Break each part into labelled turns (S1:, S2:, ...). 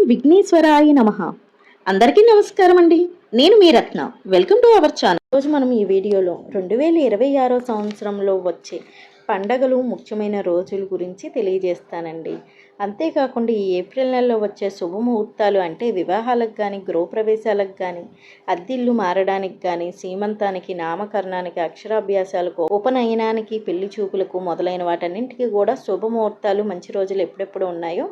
S1: విఘ్నేశ్వరాయ నమః. అందరికీ నమస్కారం అండి. నేను మీ Ratna. Welcome to our channel. రోజు మనం ఈ వీడియోలో 2026 సంవత్సరంలో వచ్చే పండగలు, ముఖ్యమైన రోజుల గురించి తెలియజేస్తానండి. అంతేకాకుండా ఈ ఏప్రిల్ నెలలో వచ్చే శుభముహూర్తాలు అంటే వివాహాలకు కానీ, గృహప్రవేశాలకు కానీ, అద్దిల్లు మారడానికి కానీ, సీమంతానికి, నామకరణానికి, అక్షరాభ్యాసాలకు, ఉపనయనానికి, పెళ్లి చూపులకు మొదలైన వాటన్నింటికి కూడా శుభముహూర్తాలు, మంచి రోజులు ఎప్పుడెప్పుడు ఉన్నాయో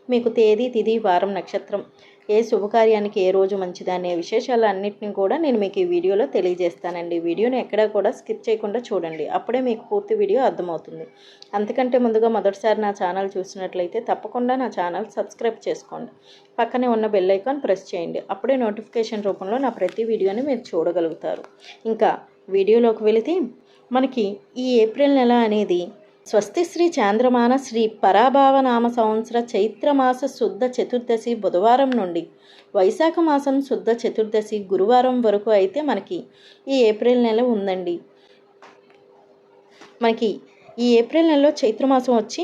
S1: మీకు తేదీ, తిథి, వారం, నక్షత్రం, ఏ శుభకార్యానికి ఏ రోజు మంచిది అనే విశేషాలు అన్నింటినీ కూడా నేను మీకు ఈ వీడియోలో తెలియజేస్తానండి. వీడియోని ఎక్కడా కూడా స్కిప్ చేయకుండా చూడండి, అప్పుడే మీకు పూర్తి వీడియో అర్థమవుతుంది. అంతకంటే ముందుగా మొదటిసారి నా ఛానల్ చూసినట్లయితే తప్పకుండా నా ఛానల్ సబ్స్క్రైబ్ చేసుకోండి. పక్కనే ఉన్న బెల్ ఐకాన్ ప్రెస్ చేయండి, అప్పుడే నోటిఫికేషన్ రూపంలో నా ప్రతి వీడియోని మీరు చూడగలుగుతారు. ఇంకా వీడియోలోకి వెళితే మనకి ఈ ఏప్రిల్ నెల అనేది స్వస్తి శ్రీ చాంద్రమాన శ్రీ పరాభావనామ సంవత్సర చైత్రమాస శుద్ధ చతుర్దశి బుధవారం నుండి వైశాఖ మాసం శుద్ధ చతుర్దశి గురువారం వరకు అయితే మనకి ఈ ఏప్రిల్ నెల ఉందండి. మనకి ఈ ఏప్రిల్ నెలలో చైత్రమాసం వచ్చి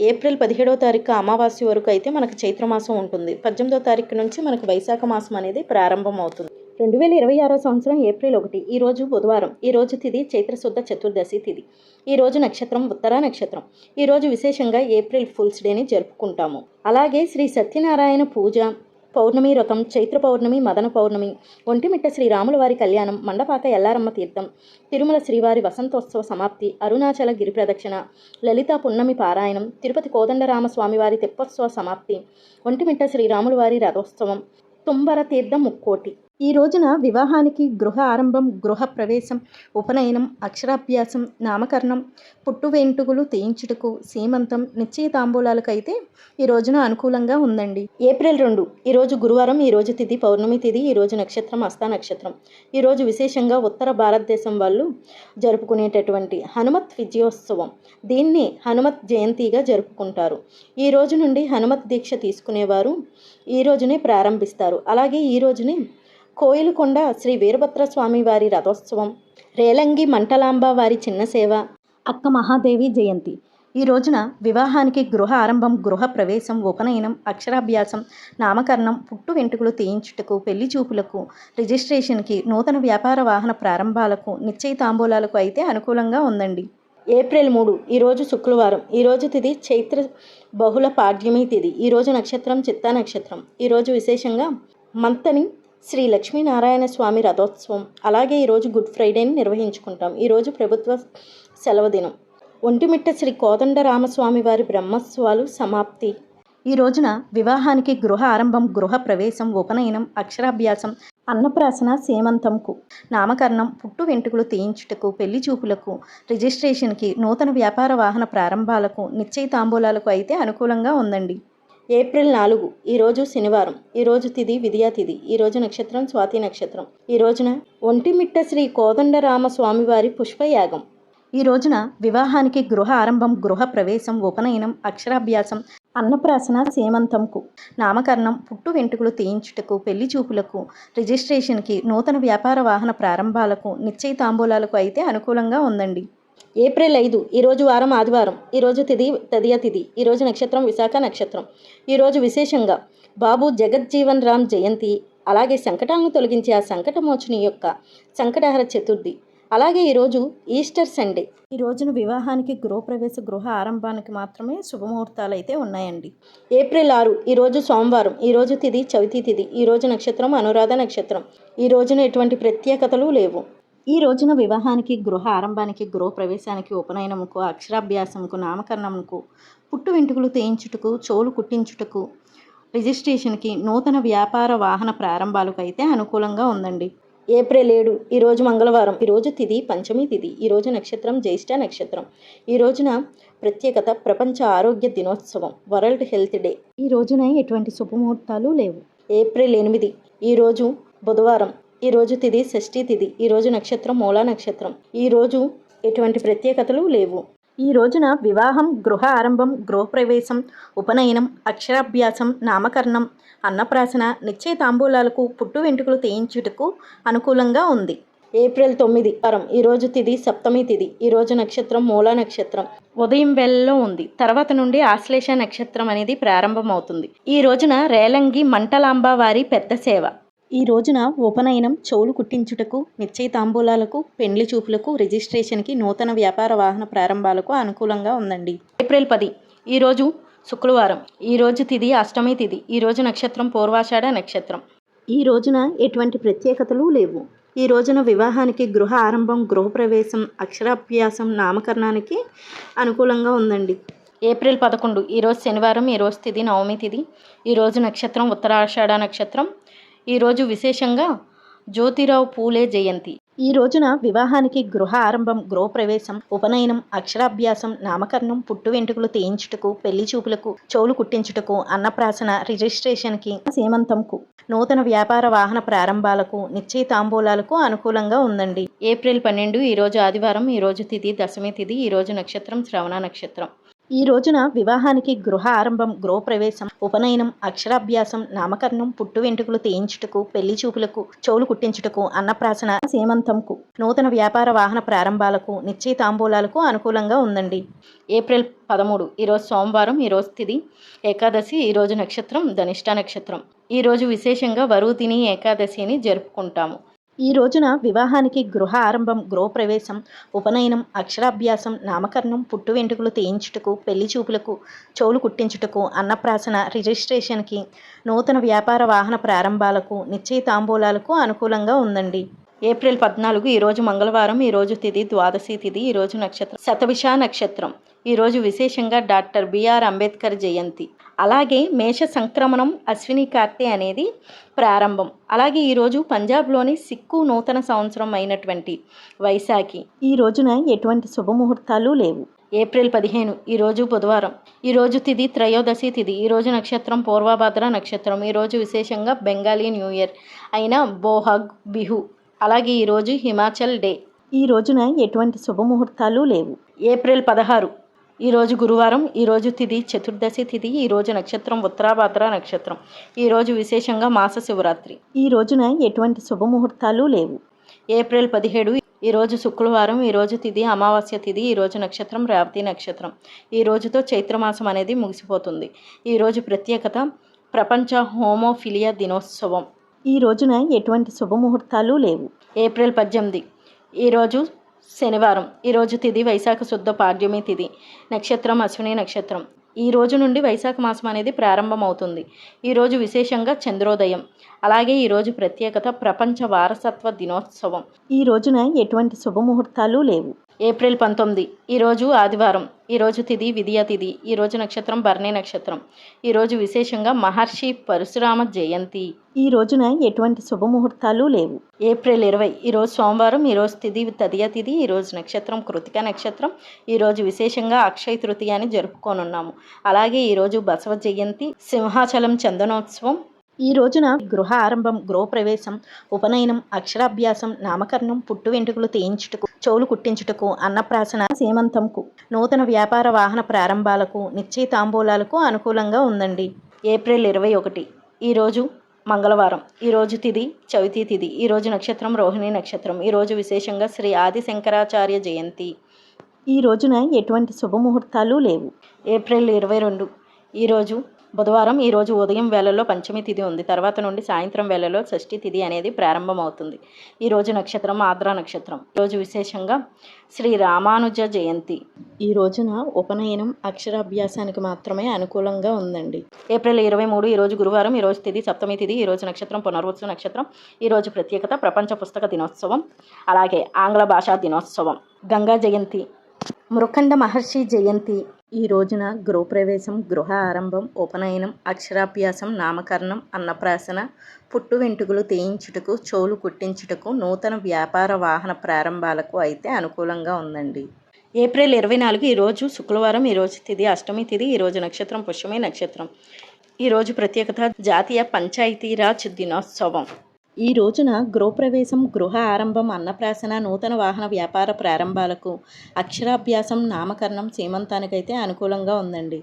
S1: ఏప్రిల్ 17వ తారీఖు అమావాస్య వరకు అయితే మనకు చైత్రమాసం ఉంటుంది. 18వ తారీఖు నుంచి మనకు వైశాఖ మాసం అనేది ప్రారంభం అవుతుంది. 2026 సంవత్సరం ఏప్రిల్ 1 ఈరోజు బుధవారం. ఈరోజు తిథి చైత్రశుద్ధ చతుర్దశి తిథి. ఈరోజు నక్షత్రం ఉత్తర నక్షత్రం. ఈరోజు విశేషంగా ఏప్రిల్ ఫుల్స్ డేని జరుపుకుంటాము. అలాగే శ్రీ సత్యనారాయణ పూజ, పౌర్ణమి వ్రతం, చైత్ర పౌర్ణమి, మదన పౌర్ణమి, ఒంటిమిట్ట శ్రీరాముల వారి కళ్యాణం, మండపాక ఎల్లారమ్మ తీర్థం, తిరుమల శ్రీవారి వసంతోత్సవ సమాప్తి, అరుణాచల గిరి ప్రదక్షిణ, లలిత పున్నమి పారాయణం, తిరుపతి కోదండరామస్వామి వారి తెప్పోత్సవ సమాప్తి, ఒంటిమిట్ట శ్రీరాముల వారి రథోత్సవం, తుంబర తీర్థం ముక్కోటి. ఈ రోజున వివాహానికి, గృహ ఆరంభం, గృహ ప్రవేశం, ఉపనయనం, అక్షరాభ్యాసం, నామకరణం, పుట్టు వెంట్రుకలు తీయించుటకు, సీమంతం, నిశ్చయ తాంబూలాలకు అయితే ఈ రోజున అనుకూలంగా ఉందండి. ఏప్రిల్ 2 ఈరోజు గురువారం. ఈరోజు తిథి పౌర్ణమి తిథి. ఈరోజు నక్షత్రం హస్త నక్షత్రం. ఈరోజు విశేషంగా ఉత్తర భారతదేశం వాళ్ళు జరుపుకునేటటువంటి హనుమత్ విజయోత్సవం, దీన్ని హనుమత్ జయంతిగా జరుపుకుంటారు. ఈ రోజు నుండి హనుమత్ దీక్ష తీసుకునేవారు ఈ రోజునే ప్రారంభిస్తారు. అలాగే ఈ రోజునే కోయిలకొండ శ్రీ వీరభద్ర స్వామి వారి రథోత్సవం, రేలంగి మంటలాంబ వారి చిన్న సేవ, అక్క మహాదేవి జయంతి. ఈ రోజున వివాహానికి, గృహ ఆరంభం, గృహ ప్రవేశం, ఉపనయనం, అక్షరాభ్యాసం, నామకరణం, పుట్టు వెంట్రుకలు తీయించుటకు, పెళ్లి చూపులకు, రిజిస్ట్రేషన్కి, నూతన వ్యాపార వాహన ప్రారంభాలకు, నిశ్చయ తాంబూలాలకు అయితే అనుకూలంగా ఉందండి. ఏప్రిల్ 3 ఈరోజు శుక్రవారం. ఈరోజు తిథి చైత్ర బహుళ పాడ్యమి తిథి. ఈరోజు నక్షత్రం చిత్తా నక్షత్రం. ఈరోజు విశేషంగా మంతని శ్రీ లక్ష్మీనారాయణ స్వామి రథోత్సవం. అలాగే ఈరోజు గుడ్ ఫ్రైడేని నిర్వహించుకుంటాం. ఈరోజు ప్రభుత్వ సెలవు దినం. ఒంటిమిట్ట శ్రీ కోదండరామస్వామి వారి బ్రహ్మోత్సవాలు సమాప్తి. ఈ రోజున వివాహానికి, గృహ ఆరంభం, గృహ ప్రవేశం, ఉపనయనం, అక్షరాభ్యాసం, అన్నప్రాసన, సేమంతంకు, నామకరణం, పుట్టు వెంట్రుకలు తీయించుటకు, పెళ్లి చూపులకు, రిజిస్ట్రేషన్కి, నూతన వ్యాపార వాహన ప్రారంభాలకు, నిశ్చయ తాంబూలాలకు అయితే అనుకూలంగా ఉందండి. ఏప్రిల్ 4 ఈరోజు శనివారం. ఈరోజు తిథి విద్యా తిథి. ఈరోజు నక్షత్రం స్వాతి నక్షత్రం. ఈ రోజున ఒంటిమిట్ట శ్రీ కోదండరామ స్వామివారి పుష్పయాగం. ఈ రోజున వివాహానికి, గృహ ఆరంభం, గృహ ప్రవేశం, ఉపనయనం, అక్షరాభ్యాసం, అన్నప్రాసన, సేమంతంకు, నామకరణం, పుట్టు వెంట్రుకలు తీయించుటకు, పెళ్లి చూపులకు, రిజిస్ట్రేషన్కి, నూతన వ్యాపార వాహన ప్రారంభాలకు, నిశ్చయ తాంబూలాలకు అయితే అనుకూలంగా ఉందండి. ఏప్రిల్ 5 ఈరోజు వారం ఆదివారం. ఈరోజు తిథి తదియ తిథి. ఈరోజు నక్షత్రం విశాఖ నక్షత్రం. ఈరోజు విశేషంగా బాబు జగజ్జీవన్ రామ్ జయంతి, అలాగే సంకటాలను తొలగించే ఆ సంకటమోచని యొక్క సంకటహర చతుర్థి. అలాగే ఈరోజు ఈస్టర్ సండే. ఈ రోజున వివాహానికి, గృహప్రవేశ, గృహ ఆరంభానికి మాత్రమే శుభముహూర్తాలు అయితే ఉన్నాయండి. ఏప్రిల్ 6 ఈరోజు సోమవారం. ఈరోజు తిథి చవితి తిథి. ఈరోజు నక్షత్రం అనురాధ నక్షత్రం. ఈ రోజున ఎటువంటి ప్రత్యేకతలు లేవు. ఈ రోజున వివాహానికి, గృహ ఆరంభానికి, గృహ ప్రవేశానికి, ఉపనయనముకు, అక్షరాభ్యాసముకు, నామకరణముకు, పుట్టు వెంట్రుకలు తీయించుటకు, చోలు కుట్టించుటకు, రిజిస్ట్రేషన్కి, నూతన వ్యాపార వాహన ప్రారంభాలకు అయితే అనుకూలంగా ఉందండి. ఏప్రిల్ 7 ఈరోజు మంగళవారం. ఈరోజు తిథి పంచమి తిథి. ఈరోజు నక్షత్రం జ్యేష్ఠ నక్షత్రం. ఈ రోజున ప్రత్యేకత ప్రపంచ ఆరోగ్య దినోత్సవం, వరల్డ్ హెల్త్ డే. ఈ రోజున ఎటువంటి శుభముహూర్తాలు లేవు. ఏప్రిల్ 8 ఈరోజు బుధవారం. ఈరోజు తిథి షష్ఠి తిథి. ఈరోజు నక్షత్రం మూలా నక్షత్రం. ఈరోజు ఎటువంటి ప్రత్యేకతలు లేవు. ఈ రోజున వివాహం, గృహ ఆరంభం, గృహప్రవేశం, ఉపనయనం, అక్షరాభ్యాసం, నామకరణం, అన్నప్రాసన, నిశ్చయ తాంబూలాలకు, పుట్టు వెంట్రుకలు తీయించుటకు అనుకూలంగా ఉంది. ఏప్రిల్ 9 వారం. ఈరోజు తిథి సప్తమి తిథి. ఈరోజు నక్షత్రం మూలా నక్షత్రం. ఉదయం వేళలో ఉంది. తర్వాత నుండి ఆశ్లేష నక్షత్రం అనేది ప్రారంభమవుతుంది. ఈ రోజున రేలంగి మంటలాంబ వారి పెద్ద సేవ. ఈ రోజున ఉపనయనం, చెవులు కుట్టించుటకు, నిశ్చయ తాంబూలాలకు, పెండ్లి చూపులకు, రిజిస్ట్రేషన్కి, నూతన వ్యాపార వాహన ప్రారంభాలకు అనుకూలంగా ఉందండి. ఏప్రిల్ 10 ఈరోజు శుక్రవారం. ఈరోజు తిథి అష్టమి తిథి. ఈరోజు నక్షత్రం పూర్వాషాఢ నక్షత్రం. ఈ రోజున ఎటువంటి ప్రత్యేకతలు లేవు. ఈ రోజున వివాహానికి, గృహ ఆరంభం, గృహప్రవేశం, అక్షరాభ్యాసం, నామకరణానికి అనుకూలంగా ఉందండి. ఏప్రిల్ 11 ఈరోజు శనివారం. ఈరోజు తిథి నవమి తిథి. ఈరోజు నక్షత్రం ఉత్తరాషాఢ నక్షత్రం. ఈరోజు విశేషంగా జ్యోతిరావు పూలే జయంతి. ఈ రోజున వివాహానికి, గృహ ఆరంభం, గృహప్రవేశం, ఉపనయనం, అక్షరాభ్యాసం, నామకరణం, పుట్టు వెంట్రుకలు తీయించుటకు, పెళ్లి చూపులకు, చెవులు కుట్టించుటకు, అన్నప్రాసన, రిజిస్ట్రేషన్కి, సీమంతంకు, నూతన వ్యాపార వాహన ప్రారంభాలకు, నిశ్చయ తాంబూలాలకు అనుకూలంగా ఉందండి. ఏప్రిల్ 12 ఈరోజు ఆదివారం. ఈరోజు తిథి దశమి తిథి. ఈరోజు నక్షత్రం శ్రవణ నక్షత్రం. ఈ రోజున వివాహానికి, గృహ ఆరంభం, గృహప్రవేశం, ఉపనయనం, అక్షరాభ్యాసం, నామకరణం, పుట్టు వెంట్రుకలు తీయించుటకు, పెళ్లి చూపులకు, చెవులు కుట్టించుటకు, అన్నప్రాసన, సీమంతంకు, నూతన వ్యాపార వాహన ప్రారంభాలకు, నిశ్చయ తాంబూలాలకు అనుకూలంగా ఉందండి. ఏప్రిల్ 13 ఈరోజు సోమవారం. ఈరోజు తిథి ఏకాదశి. ఈరోజు నక్షత్రం ధనిష్ట నక్షత్రం. ఈరోజు విశేషంగా వరుదిని ఏకాదశిని జరుపుకుంటాము. ఈ రోజున వివాహానికి, గృహ ఆరంభం, గృహప్రవేశం, ఉపనయనం, అక్షరాభ్యాసం, నామకరణం, పుట్టు వెంట్రుకలు తీయించుటకు, పెళ్లి చూపులకు, చెవులు కుట్టించుటకు, అన్నప్రాసన, రిజిస్ట్రేషన్కి, నూతన వ్యాపార వాహన ప్రారంభాలకు, నిశ్చయ తాంబూలాలకు అనుకూలంగా ఉందండి. ఏప్రిల్ 14 ఈరోజు మంగళవారం. ఈరోజు తిథి ద్వాదశి తిథి. ఈరోజు నక్షత్రం శతభిష నక్షత్రం. ఈరోజు విశేషంగా డాక్టర్ బిఆర్ అంబేద్కర్ జయంతి. అలాగే మేష సంక్రమణం, అశ్విని కార్తె అనేది ప్రారంభం. అలాగే ఈరోజు పంజాబ్లోని సిక్కు నూతన సంవత్సరం అయినటువంటి వైశాఖి. ఈ రోజున ఎటువంటి శుభముహూర్తాలు లేవు. ఏప్రిల్ 15 ఈరోజు బుధవారం. ఈరోజు తిథి త్రయోదశి తిథి. ఈరోజు నక్షత్రం పూర్వభద్ర నక్షత్రం. ఈరోజు విశేషంగా బెంగాలీ న్యూ ఇయర్ అయిన బోహగ్ బిహు. అలాగే ఈరోజు హిమాచల్ డే. ఈ రోజున ఎటువంటి శుభముహూర్తాలు లేవు. ఏప్రిల్ 16 ఈరోజు గురువారం. ఈరోజు తిథి చతుర్దశి తిథి. ఈరోజు నక్షత్రం ఉత్తరాభద్ర నక్షత్రం. ఈరోజు విశేషంగా మాస శివరాత్రి. ఈ రోజున ఎటువంటి శుభముహూర్తాలు లేవు. ఏప్రిల్ 17 ఈరోజు శుక్రవారం. ఈరోజు తిథి అమావాస్య తిథి. ఈరోజు నక్షత్రం రేవతి నక్షత్రం. ఈ రోజుతో చైత్రమాసం అనేది ముగిసిపోతుంది. ఈరోజు ప్రత్యేకత ప్రపంచ హోమోఫిలియా దినోత్సవం. ఈ రోజున ఎటువంటి శుభముహూర్తాలు లేవు. ఏప్రిల్ 18 ఈరోజు శనివారం. ఈరోజు తిథి వైశాఖ శుద్ధ పాడ్యమి తిథి. నక్షత్రం అశ్విని నక్షత్రం. ఈ రోజు నుండి వైశాఖ మాసం అనేది ప్రారంభమవుతుంది. ఈరోజు విశేషంగా చంద్రోదయం. అలాగే ఈరోజు ప్రత్యేకత ప్రపంచ వారసత్వ దినోత్సవం. ఈ రోజున ఎటువంటి శుభముహూర్తాలు లేవు. ఏప్రిల్ 19 ఈరోజు ఆదివారం. ఈరోజు తిథి విద్యా తిథి. ఈరోజు నక్షత్రం భరణి నక్షత్రం. ఈరోజు విశేషంగా మహర్షి పరశురామ జయంతి. ఈ రోజున ఎటువంటి శుభముహూర్తాలు లేవు. ఏప్రిల్ 20 ఈరోజు సోమవారం. ఈరోజు తిథి తదియ తిథి. ఈరోజు నక్షత్రం కృతిక నక్షత్రం. ఈరోజు విశేషంగా అక్షయ తృతీయాన్ని జరుపుకోనున్నాము. అలాగే ఈరోజు బసవ జయంతి, సింహాచలం చందనోత్సవం. ఈ రోజున గృహ ఆరంభం, గృహప్రవేశం, ఉపనయనం, అక్షరాభ్యాసం, నామకరణం, పుట్టు వెంట్రుకలు తీయించుటకు, చెవులు కుట్టించుటకు, అన్నప్రాసన, సీమంతంకు, నూతన వ్యాపార వాహన ప్రారంభాలకు, నిశ్చయ తాంబూలాలకు అనుకూలంగా ఉందండి. ఏప్రిల్ 21 ఈరోజు మంగళవారం. ఈరోజు తిథి చవితి తిథి. ఈరోజు నక్షత్రం రోహిణి నక్షత్రం. ఈరోజు విశేషంగా శ్రీ ఆది శంకరాచార్య జయంతి. ఈ రోజున ఎటువంటి శుభముహూర్తాలు లేవు. ఏప్రిల్ 22 ఈరోజు బుధవారం. ఈరోజు ఉదయం వేళల్లో పంచమి తిథి ఉంది. తర్వాత నుండి సాయంత్రం వేళలో షష్ఠి తిథి అనేది ప్రారంభమవుతుంది. ఈరోజు నక్షత్రం ఆద్ర నక్షత్రం. ఈరోజు విశేషంగా శ్రీ రామానుజ జయంతి. ఈ రోజున ఉపనయనం, అక్షరాభ్యాసానికి మాత్రమే అనుకూలంగా ఉందండి. ఏప్రిల్ 23 ఈరోజు గురువారం. ఈరోజు తిథి సప్తమి తిథి. ఈరోజు నక్షత్రం పునర్వసు నక్షత్రం. ఈరోజు ప్రత్యేకత ప్రపంచ పుస్తక దినోత్సవం. అలాగే ఆంగ్ల భాషా దినోత్సవం. గంగా జయంతి, మృకండ మహర్షి జయంతి. ఈ రోజున గృహప్రవేశం, గృహ ఆరంభం, ఉపనయనం, అక్షరాభ్యాసం, నామకరణం, అన్నప్రాసన, పుట్టు వెంట్రుకలు తీయించుటకు, చెవులు కుట్టించుటకు, నూతన వ్యాపార వాహన ప్రారంభాలకు అయితే అనుకూలంగా ఉందండి. ఏప్రిల్ 24 ఈరోజు శుక్రవారం. ఈరోజు తిథి అష్టమి తిథి. ఈరోజు నక్షత్రం పుష్యమి నక్షత్రం. ఈరోజు ప్రత్యేకత జాతీయ పంచాయతీరాజ్ దినోత్సవం. ఈ రోజున గృహప్రవేశం, గృహ ఆరంభం, అన్నప్రాసన, నూతన వాహన వ్యాపార ప్రారంభాలకు, అక్షరాభ్యాసం, నామకరణం, సీమంతానికైతే అనుకూలంగా ఉందండి.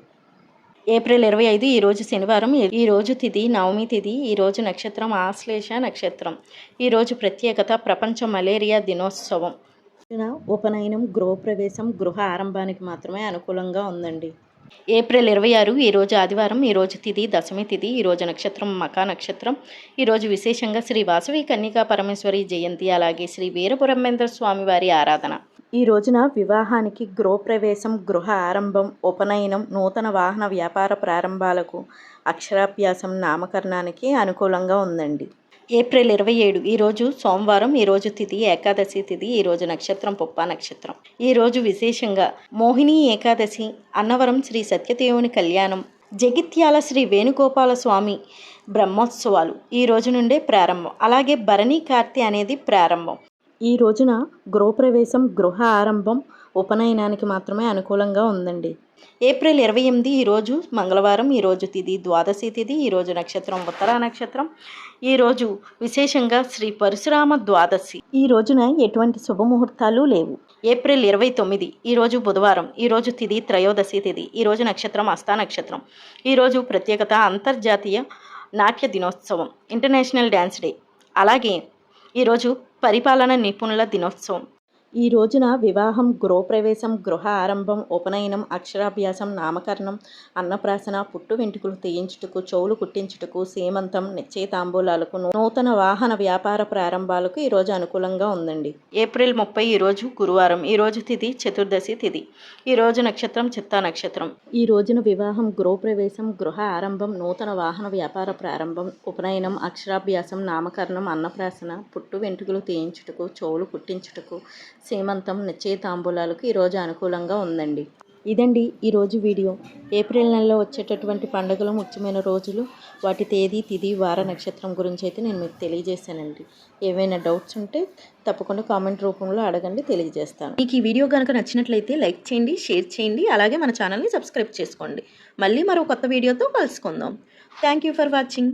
S1: ఏప్రిల్ 25 ఈరోజు శనివారం. ఈరోజు తిథి నవమి తిథి. ఈరోజు నక్షత్రం ఆశ్లేష నక్షత్రం. ఈరోజు ప్రత్యేకత ప్రపంచ మలేరియా దినోత్సవం. ఉపనయనం, గృహప్రవేశం, గృహ ఆరంభానికి మాత్రమే అనుకూలంగా ఉందండి. ఏప్రిల్ 26 ఈరోజు ఆదివారం. ఈరోజు తిథి దశమి తిథి. ఈరోజు నక్షత్రం మఖా నక్షత్రం. ఈరోజు విశేషంగా శ్రీ వాసవి కన్యకా పరమేశ్వరి జయంతి, అలాగే శ్రీ వీరబ్రహ్మేంద్ర స్వామి వారి ఆరాధన. ఈ రోజున వివాహానికి, గృహప్రవేశం, గృహ ఆరంభం, ఉపనయనం, నూతన వాహన వ్యాపార ప్రారంభాలకు, అక్షరాభ్యాసం, నామకరణానికి అనుకూలంగా ఉందండి. ఏప్రిల్ 27 ఈరోజు సోమవారం. ఈరోజు తిథి ఏకాదశి తిథి. ఈరోజు నక్షత్రం పుప్ప నక్షత్రం. ఈరోజు విశేషంగా మోహిని ఏకాదశి, అన్నవరం శ్రీ సత్యదేవుని కళ్యాణం, జగిత్యాల శ్రీ వేణుగోపాల స్వామి బ్రహ్మోత్సవాలు ఈ రోజు నుండే ప్రారంభం. అలాగే భరణి కార్తె అనేది ప్రారంభం. ఈ రోజున గృహప్రవేశం, గృహ ఆరంభం, ఉపనయనానికి మాత్రమే అనుకూలంగా ఉందండి. ఏప్రిల్ 28 ఈరోజు మంగళవారం. ఈరోజు తిథి ద్వాదశి తిథి. ఈరోజు నక్షత్రం ఉత్తరా నక్షత్రం. ఈరోజు విశేషంగా శ్రీ పరశురామ ద్వాదశి. ఈ రోజున ఎటువంటి శుభముహూర్తాలు లేవు. ఏప్రిల్ 29 ఈరోజు బుధవారం. ఈరోజు తిథి త్రయోదశి తిథి. ఈరోజు నక్షత్రం హస్త నక్షత్రం. ఈరోజు ప్రత్యేకత అంతర్జాతీయ నాట్య దినోత్సవం, ఇంటర్నేషనల్ డ్యాన్స్ డే. అలాగే ఈరోజు పరిపాలన నిపుణుల దినోత్సవం. ఈ రోజున వివాహం, గృహప్రవేశం, గృహ ఆరంభం, ఉపనయనం, అక్షరాభ్యాసం, నామకరణం, అన్నప్రాసన, పుట్టు వెంట్రుకలు తీయించుటకు, చెవులు కుట్టించుటకు, సీమంతం, నిశ్చయితాంబూలాలకు, నూతన వాహన వ్యాపార ప్రారంభాలకు ఈరోజు అనుకూలంగా ఉందండి. ఏప్రిల్ 30 ఈరోజు గురువారం. ఈరోజు తిథి చతుర్దశి తిథి. ఈరోజు నక్షత్రం చిత్తా నక్షత్రం. ఈ రోజున వివాహం, గృహప్రవేశం, గృహ ఆరంభం, నూతన వాహన వ్యాపార ప్రారంభం, ఉపనయనం, అక్షరాభ్యాసం, నామకరణం, అన్నప్రాసన, పుట్టు వెంట్రుకలు తీయించుటకు, చెవులు కుట్టించుటకు, సీమంతం, నిశ్చయితాంబూలాలకు ఈరోజు అనుకూలంగా ఉందండి. ఇదండి ఈరోజు వీడియో. ఏప్రిల్ నెలలో వచ్చేటటువంటి పండుగలు, ముఖ్యమైన రోజులు, వాటి తేదీ, తిథి, వార, నక్షత్రం గురించి అయితే నేను మీకు తెలియజేశానండి. ఏవైనా డౌట్స్ ఉంటే తప్పకుండా కామెంట్ రూపంలో అడగండి, తెలియజేస్తాను. మీకు ఈ వీడియో కనుక నచ్చినట్లయితే లైక్ చేయండి, షేర్ చేయండి, అలాగే మన ఛానల్ని సబ్స్క్రైబ్ చేసుకోండి. మళ్ళీ మరో కొత్త వీడియోతో కలుసుకుందాం. Thank you for watching.